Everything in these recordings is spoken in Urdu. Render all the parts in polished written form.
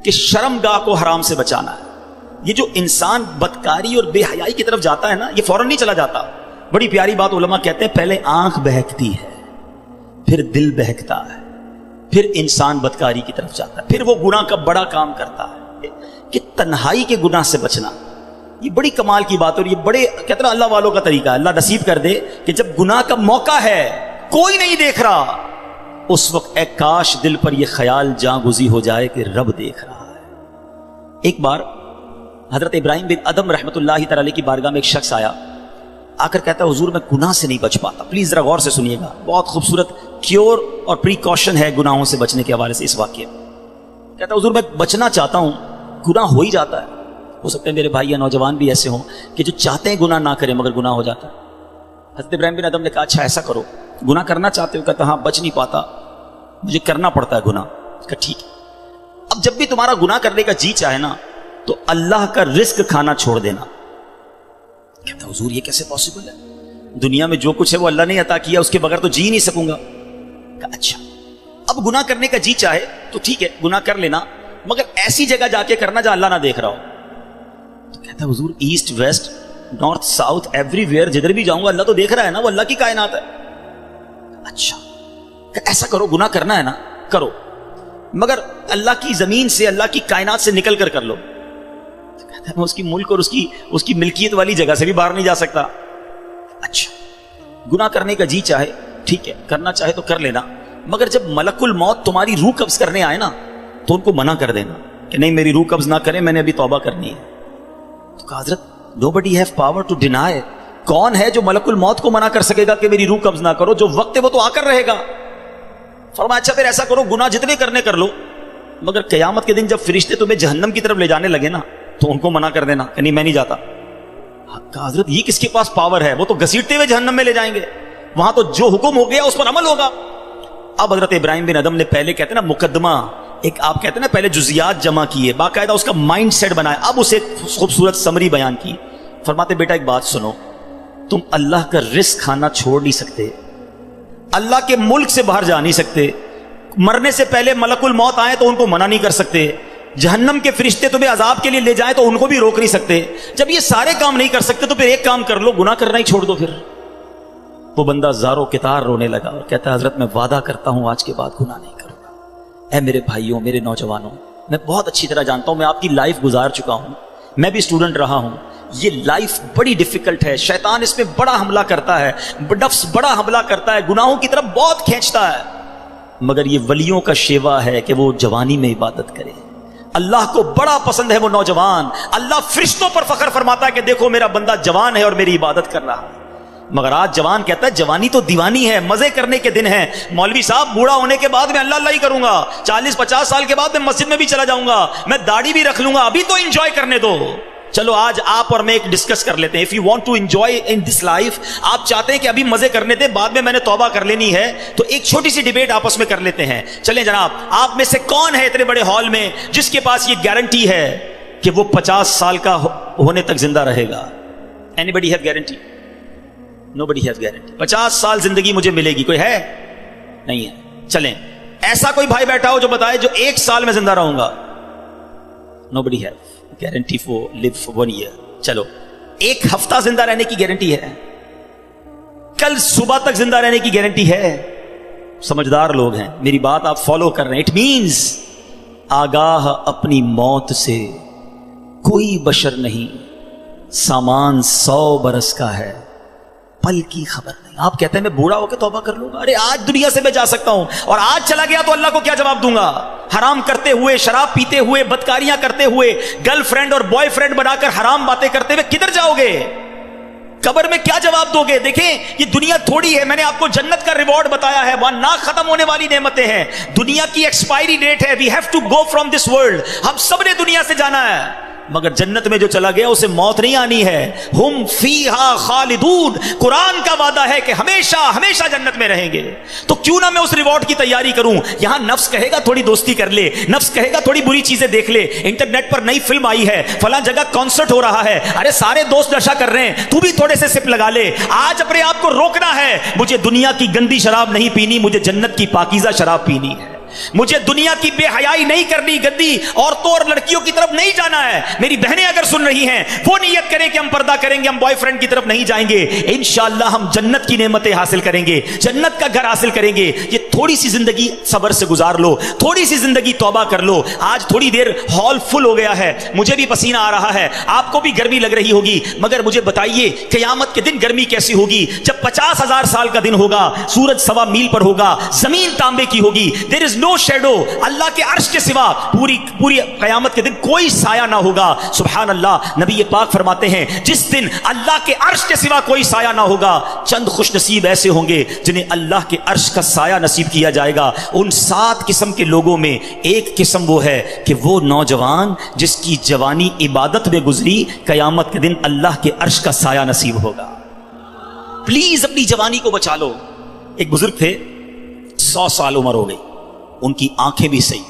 کہ شرمگاہ کو حرام سے بچانا ہے. یہ جو انسان بدکاری اور بے حیائی کی طرف جاتا ہے نا، یہ فوراً نہیں چلا جاتا. بڑی پیاری بات علماء کہتے ہیں، پہلے آنکھ بہکتی ہے، پھر دل بہکتا ہے، پھر انسان بدکاری کی طرف جاتا ہے، پھر وہ گناہ کا بڑا کام کرتا ہے. کہ تنہائی کے گناہ سے بچنا یہ بڑی کمال کی بات ہے، اور یہ بڑے کہتے ہیں اللہ والوں کا طریقہ ہے. اللہ نصیب کر دے کہ جب گناہ کا موقع ہے، کوئی نہیں دیکھ رہا، اس وقت اے کاش دل پر یہ خیال جاں گزی ہو جائے کہ رب دیکھ رہا ہے. ایک بار حضرت ابراہیم بن ادم رحمۃ اللہ تعالی کی بارگاہ میں ایک شخص آیا، آ کر کہتا ہے حضور میں گناہ سے نہیں بچ پاتا. پلیز ذرا غور سے سنیے گا، بہت خوبصورت کیور اور پریکاشن ہے گناہوں سے بچنے کے حوالے سے اس واقعے میں. کہتا ہے حضور میں بچنا چاہتا ہوں، گناہ ہو ہی جاتا ہے. ہو سکتا ہے میرے بھائی یا نوجوان بھی ایسے ہوں کہ جو چاہتے ہیں گناہ نہ کریں مگر گناہ ہو جاتا ہے. حضرت ابراہیم بن ادم نے کہا اچھا ایسا کرو، گناہ کرنا چاہتے ہو؟ کہتا ہاں بچ نہیں پاتا، مجھے کرنا پڑتا ہے گناہ. کہا ٹھیک ہے، اب جب بھی تمہارا گناہ کرنے کا جی چاہے نا تو اللہ کا رزق کھانا چھوڑ دینا. کہتا حضور یہ کیسے پاسبل ہے؟ دنیا میں جو کچھ ہے وہ اللہ نے عطا کیا، اس کے بغیر تو جی نہیں سکوں گا. کہا اچھا اب گناہ کرنے کا جی چاہے تو ٹھیک ہے گناہ کر لینا، مگر ایسی جگہ جا کے کرنا جہاں اللہ نہ دیکھ رہا ہو. تو کہتا ہے حضور east west north south every where جدھر بھی جاؤں گا اللہ تو دیکھ رہا ہے نا، وہ اللہ کی کائنات ہے. اچھا ایسا کرو، گناہ کرنا ہے نا کرو، مگر اللہ کی زمین سے اللہ کی کائنات سے نکل کر لو. تو کہتا ہے میں اس کی ملک اور اس کی ملکیت والی جگہ سے بھی باہر نہیں جا سکتا. اچھا گناہ کرنے کا جی چاہے ٹھیک ہے کرنا چاہے تو کر لینا، مگر جب ملک الموت تمہاری روح قبض کرنے آئے نا تو ان کو منع کر دینا کہ نہیں میری روح قبض نہ کریں، میں نے ابھی توبہ کرنی ہے. تو کہا حضرت nobody have power to deny. کون ہے جو ملک الموت کو منع کر سکے گا کہ میری روح قبض نہ کرو؟ جو وقت ہے وہ تو آ کر رہے گا. فرمایا اچھا پھر ایسا کرو گناہ جتنے کرنے کر لو، مگر قیامت کے دن جب فرشتے تمہیں جہنم کی طرف لے جانے لگے نا تو ان کو منع کر دینا کہ نہیں میں نہیں جاتا. کہا حضرت یہ کس کے پاس پاور ہے؟ وہ تو گھسیٹتے ہوئے جہنم میں لے جائیں گے، وہاں تو جو حکم ہو گیا اس پر عمل ہوگا. اب حضرت ابراہیم بن ادم نے پہلے کہتے ہیں نا مقدمہ، ایک آپ کہتے ہیں نا پہلے جزیات جمع کیے، باقاعدہ اس کا مائنڈ سیٹ بنایا، اب اسے خوبصورت سمری بیان کی. فرماتے بیٹا ایک بات سنو، تم اللہ کا رزق کھانا چھوڑ نہیں سکتے، اللہ کے ملک سے باہر جا نہیں سکتے، مرنے سے پہلے ملک الموت آئے تو ان کو منع نہیں کر سکتے، جہنم کے فرشتے تمہیں عذاب کے لیے لے جائیں تو ان کو بھی روک نہیں سکتے. جب یہ سارے کام نہیں کر سکتے تو پھر ایک کام کر لو، گناہ کرنا ہی چھوڑ دو. پھر وہ بندہ زاروں کتار رونے لگا اور کہتا ہے حضرت میں وعدہ کرتا ہوں آج کے بعد گناہ نہیں کروں گا. اے میرے بھائیوں میرے نوجوانوں، میں بہت اچھی طرح جانتا ہوں، میں آپ کی لائف گزار چکا ہوں، میں بھی اسٹوڈنٹ رہا ہوں. یہ لائف بڑی ڈیفیکلٹ ہے، شیطان اس میں بڑا حملہ کرتا ہے، نفس بڑا حملہ کرتا ہے، گناہوں کی طرف بہت کھینچتا ہے. مگر یہ ولیوں کا شیوا ہے کہ وہ جوانی میں عبادت کرے. اللہ کو بڑا پسند ہے وہ نوجوان. اللہ فرشتوں پر فخر فرماتا ہے کہ دیکھو میرا بندہ جوان ہے اور میری عبادت کر رہا ہے. مگر آج جوان کہتا ہے جوانی تو دیوانی ہے، مزے کرنے کے دن ہیں. مولوی صاحب بوڑھا ہونے کے بعد میں اللہ اللہ ہی کروں گا، 40-50 سال کے بعد میں مسجد میں بھی چلا جاؤں گا، میں داڑھی بھی رکھ لوں گا، ابھی تو انجوائے کرنے دو. چلو آج آپ اور میں ایک ڈسکس کر لیتے ہیں. If you want to enjoy in this life، آپ چاہتے ہیں کہ ابھی مزے کرنے دیں، بعد میں نے توبہ کر لینی ہے، تو ایک چھوٹی سی ڈیبیٹ آپس میں کر لیتے ہیں. چلیں جناب، آپ میں سے کون ہے اتنے بڑے ہال میں جس کے پاس یہ گارنٹی ہے کہ وہ 50 سال کا ہونے تک زندہ رہے گا؟ Anybody have guarantee? Nobody has guarantee. 50 سال زندگی مجھے ملے گی، کوئی ہے؟ نہیں ہے. چلیں ایسا کوئی بھائی بیٹھا ہو جو بتائے جو 1 سال میں زندہ رہوں گا. Nobody has guarantee for live for 1 year. چلو 1 ہفتہ زندہ رہنے کی گارنٹی ہے، کل صبح تک زندہ رہنے کی گارنٹی ہے. سمجھدار لوگ ہیں، میری بات آپ فالو کر رہے ہیں. اٹ مینز آگاہ اپنی موت سے کوئی بشر نہیں، سامان 100 برس کا ہے، پل کی خبر نہیں. آپ کہتے ہیں میں بوڑھا ہو کے توبہ کر لوں گا. ارے آج دنیا سے میں جا سکتا ہوں، اور آج چلا گیا تو اللہ کو کیا جواب دوں گا؟ حرام کرتے ہوئے، شراب پیتے ہوئے، بدکاریاں کرتے ہوئے، گرل فرینڈ اور بوائے فرینڈ بنا کر حرام باتیں کرتے ہوئے کدھر جاؤ گے؟ قبر میں کیا جواب دو گے؟ دیکھیں یہ دنیا تھوڑی ہے، میں نے آپ کو جنت کا ریوارڈ بتایا ہے، وہاں نہ ختم ہونے والی نعمتیں ہیں. دنیا کی ایکسپائری ڈیٹ ہے. We have to go from this world. ہم سب نے دنیا سے جانا ہے، مگر جنت میں جو چلا گیا اسے موت نہیں آنی ہے. ہم فیہا خالدون. قرآن کا وعدہ ہے کہ ہمیشہ ہمیشہ جنت میں رہیں گے. تو کیوں نہ میں اس ریوارڈ کی تیاری کروں؟ یہاں نفس کہے گا تھوڑی دوستی کر لے، نفس کہے گا تھوڑی بری چیزیں دیکھ لے، انٹرنیٹ پر نئی فلم آئی ہے، فلاں جگہ کانسرٹ ہو رہا ہے، ارے سارے دوست نشہ کر رہے ہیں، تو بھی تھوڑے سے سپ لگا لے. آج اپنے آپ کو روکنا ہے، مجھے دنیا کی گندی شراب نہیں پینی، مجھے جنت کی پاکیزہ شراب پینی ہے. مجھے دنیا کی بے حیائی نہیں کرنی, گندی عورتوں اور لڑکیوں کی طرف نہیں جانا ہے. میری بہنیں اگر سن رہی ہیں وہ نیت کریں کہ ہم پردہ کریں گے, ہم بوائے فرینڈ کی طرف نہیں جائیں گے, انشاءاللہ ہم جنت کی نعمتیں حاصل کریں گے, جنت کا گھر حاصل کریں گے. یہ تھوڑی سی زندگی صبر سے گزار لو, تھوڑی سی زندگی توبہ کر لو. آج تھوڑی دیر ہال فل ہو گیا ہے, مجھے بھی پسینہ آ رہا ہے, آپ کو بھی گرمی لگ رہی ہوگی, مگر مجھے بتائیے قیامت کے دن گرمی کیسی ہوگی جب 50,000 سال کا دن ہوگا, سورج 1.25 میل پر ہوگا, زمین تانبے کی ہوگی, there is no shadow, اللہ کے عرش کے سوا پوری قیامت کے دن کوئی سایہ نہ ہوگا. سبحان اللہ, نبی پاک فرماتے ہیں جس دن اللہ کے عرش کے سوا کوئی سایہ نہ ہوگا, چند خوش نصیب ایسے ہوں گے جنہیں اللہ کے عرش کا سایہ نصیب کیا جائے گا. ان 7 قسم کے لوگوں میں ایک قسم وہ ہے کہ وہ نوجوان جس کی جوانی عبادت میں گزری, قیامت کے دن اللہ کے عرش کا سایہ نصیب ہوگا. پلیز اپنی جوانی کو بچا لو. ایک بزرگ تھے, 100 سال عمر ہو گئی, ان کی آنکھیں بھی صحیح,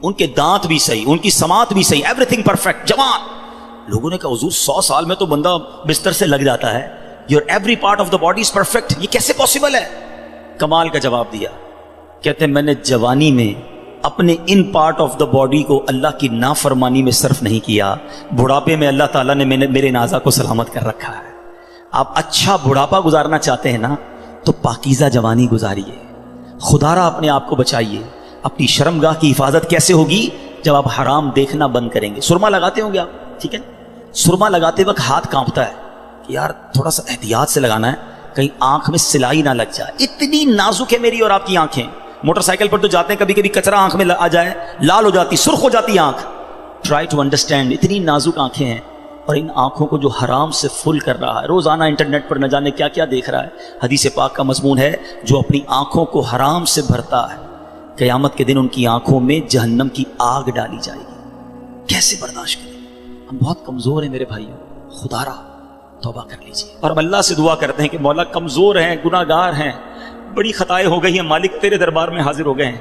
ان کے دانت بھی صحیح, ان کی سماعت بھی صحیح, ایوری تھنگ پرفیکٹ, جوان. لوگوں نے کہا حضور 100 سال میں تو بندہ بستر سے لگ جاتا ہے, your every part of the body is perfect, یہ کیسے پاسبل ہے؟ کمال کا جواب دیا, کہتے ہیں میں نے جوانی میں اپنے in part of the body کو اللہ کی نافرمانی میں صرف نہیں کیا, بڑھاپے میں اللہ تعالیٰ نے میرے نازا کو سلامت کر رکھا ہے. آپ اچھا بڑھاپا گزارنا چاہتے ہیں نا تو پاکیزہ جوانی گزاریے, خدا را اپنے آپ کو بچائیے. اپنی شرمگاہ کی حفاظت کیسے ہوگی؟ جب آپ حرام دیکھنا بند کریں گے. سرما لگاتے ہوں گے آپ, ٹھیک ہے, سرما لگاتے وقت ہاتھ کانپتا ہے کہ یار تھوڑا سا احتیاط سے لگانا ہے, کہیں آنکھ میں سلائی نہ لگ جائے. اتنی نازک ہے میری اور آپ کی آنکھیں. موٹر سائیکل پر تو جاتے ہیں, کبھی کبھی کچرا آنکھ میں آ جائے, لال ہو جاتی, سرخ ہو جاتی آنکھ. ٹرائی ٹو انڈرسٹینڈ, اتنی نازک آنکھیں ہیں, اور ان آنکھوں کو جو حرام سے فل کر رہا ہے, روزانہ انٹرنیٹ پر نہ جانے کیا کیا دیکھ رہا ہے. حدیث پاک کا مضمون ہے جو اپنی آنکھوں کو حرام سے بھرتا ہے, قیامت کے دن ان کی آنکھوں میں جہنم کی آگ ڈالی جائے گی. کیسے برداشت کریں؟ ہم بہت کمزور ہیں میرے بھائیوں, خدا را توبہ کر لیجیے. اور ہم اللہ سے دعا کرتے ہیں کہ مولا کمزور ہیں, گناہ گار ہیں, بڑی خطائیں ہو گئی ہیں, مالک تیرے دربار میں حاضر ہو گئے ہیں.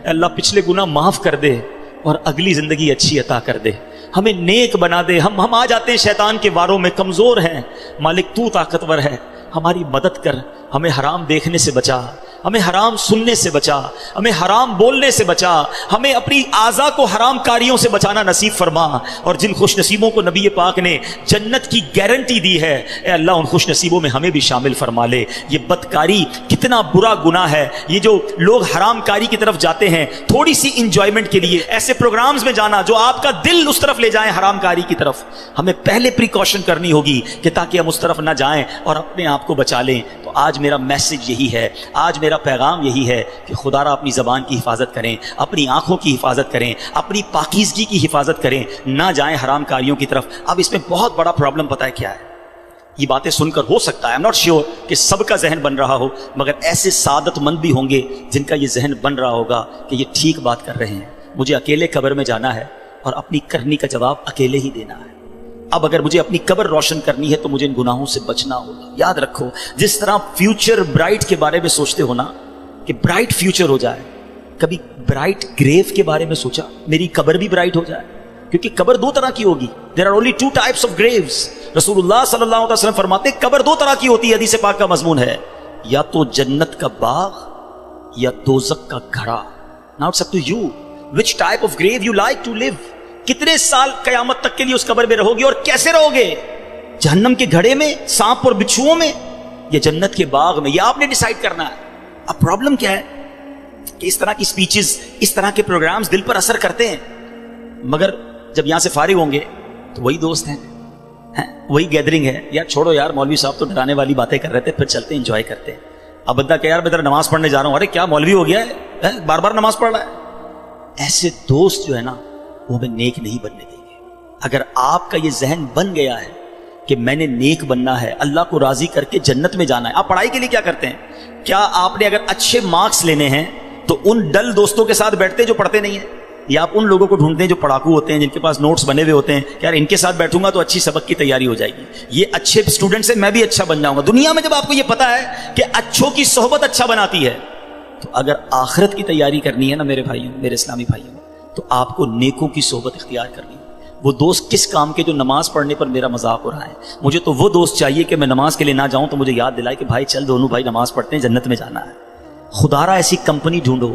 اللہ پچھلے گناہ معاف کر دے اور اگلی زندگی اچھی عطا کر دے, ہمیں نیک بنا دے. ہم آ جاتے ہیں شیطان کے واروں میں, کمزور ہیں. مالک تو طاقتور ہے, ہماری مدد کر, ہمیں حرام دیکھنے سے بچا, ہمیں حرام سننے سے بچا, ہمیں حرام بولنے سے بچا, ہمیں اپنی اعضاء کو حرام کاریوں سے بچانا نصیب فرما. اور جن خوش نصیبوں کو نبی پاک نے جنت کی گارنٹی دی ہے, اے اللہ ان خوش نصیبوں میں ہمیں بھی شامل فرما لے. یہ بدکاری کتنا برا گناہ ہے. یہ جو لوگ حرام کاری کی طرف جاتے ہیں تھوڑی سی انجوائمنٹ کے لیے, ایسے پروگرامز میں جانا جو آپ کا دل اس طرف لے جائیں حرام کاری کی طرف, ہمیں پہلے پریکاشن کرنی ہوگی کہ تاکہ ہم اس طرف نہ جائیں اور اپنے آپ کو بچا لیں. تو آج میرا میسج یہی ہے, آج میرا پیغام یہی ہے کہ خدا را اپنی زبان کی حفاظت کریں, اپنی آنکھوں کی حفاظت کریں, اپنی پاکیزگی کی حفاظت کریں, نہ جائیں حرام کاریوں کی طرف. اب اس میں بہت بڑا پرابلم پتہ ہے کیا ہے؟ یہ باتیں سن کر ہو سکتا ہے, I'm not sure کہ سب کا ذہن بن رہا ہو, مگر ایسے سعادت مند بھی ہوں گے جن کا یہ ذہن بن رہا ہوگا کہ یہ ٹھیک بات کر رہے ہیں, مجھے اکیلے قبر میں جانا ہے اور اپنی کرنی کا جواب اکیلے ہی دینا ہے. اب اگر مجھے اپنی قبر روشن کرنی ہے تو مجھے ان گناہوں سے بچنا ہوگا. یاد رکھو, جس طرح فیوچر برائٹ کے بارے میں سوچتے ہو نا کہ برائٹ فیوچر ہو جائے, کبھی برائٹ گریو کے بارے میں سوچا میری قبر بھی برائٹ ہو جائے؟ کیونکہ قبر 2 طرح کی ہوگی. There are only 2 types of graves. رسول اللہ صلی اللہ علیہ وسلم فرماتے ہیں قبر 2 طرح کی ہوتی ہے, حدیث پاک کا مضمون ہے, یا تو جنت کا باغ یا دوزخ کا گھڑا. Now it's up to you which type of grave you like to live. کتنے سال قیامت تک کے لیے اس قبر میں رہو گے اور کیسے رہو گے؟ جہنم کے گھڑے میں, سانپ اور بچھوؤں میں, یا جنت کے باغ میں؟ یہ آپ نے ڈیسائیڈ کرنا ہے. اب پرابلم کیا ہے کہ اس طرح کی سپیچز, اس طرح کے پروگرامز دل پر اثر کرتے ہیں, مگر جب یہاں سے فارغ ہوں گے تو وہی دوست ہیں, وہی گیدرنگ ہے. یار چھوڑو یار, مولوی صاحب تو ڈرانے والی باتیں کر رہے تھے, پھر چلتے ہیں انجوائے کرتے ہیں. اب بندہ کہ یار میں ذرا نماز پڑھنے جا رہا ہوں, ارے کیا مولوی ہو گیا ہے, بار بار نماز پڑھ رہا ہے. ایسے دوست جو ہے نا وہ ہمیں نیک نہیں بننے دیں گے. اگر آپ کا یہ ذہن بن گیا ہے کہ میں نے نیک بننا ہے, اللہ کو راضی کر کے جنت میں جانا ہے. آپ پڑھائی کے لیے کیا کرتے ہیں؟ کیا آپ نے اگر اچھے مارکس لینے ہیں تو ان ڈل دوستوں کے ساتھ بیٹھتے جو پڑھتے نہیں ہیں, یا آپ ان لوگوں کو ڈھونڈتے ہیں جو پڑھاکو ہوتے ہیں, جن کے پاس نوٹس بنے ہوئے ہوتے ہیں کہ یار ان کے ساتھ بیٹھوں گا تو اچھی سبق کی تیاری ہو جائے گی, یہ اچھے اسٹوڈنٹ سے میں بھی اچھا بن جاؤں گا. دنیا میں جب آپ کو یہ پتا ہے کہ اچھوں کی صحبت اچھا بناتی ہے, تو اگر آخرت کی تیاری کرنی ہے نا میرے بھائیوں, میرے اسلامی بھائیوں, تو آپ کو نیکوں کی صحبت اختیار کرنی ہے. وہ دوست کس کام کے جو نماز پڑھنے پر میرا مذاق ہو رہا ہے؟ مجھے تو وہ دوست چاہیے کہ میں نماز کے لیے نہ جاؤں تو مجھے یاد دلائے کہ بھائی چل دونوں بھائی نماز پڑھتے ہیں, جنت میں جانا ہے. خدا را ایسی کمپنی ڈھونڈو,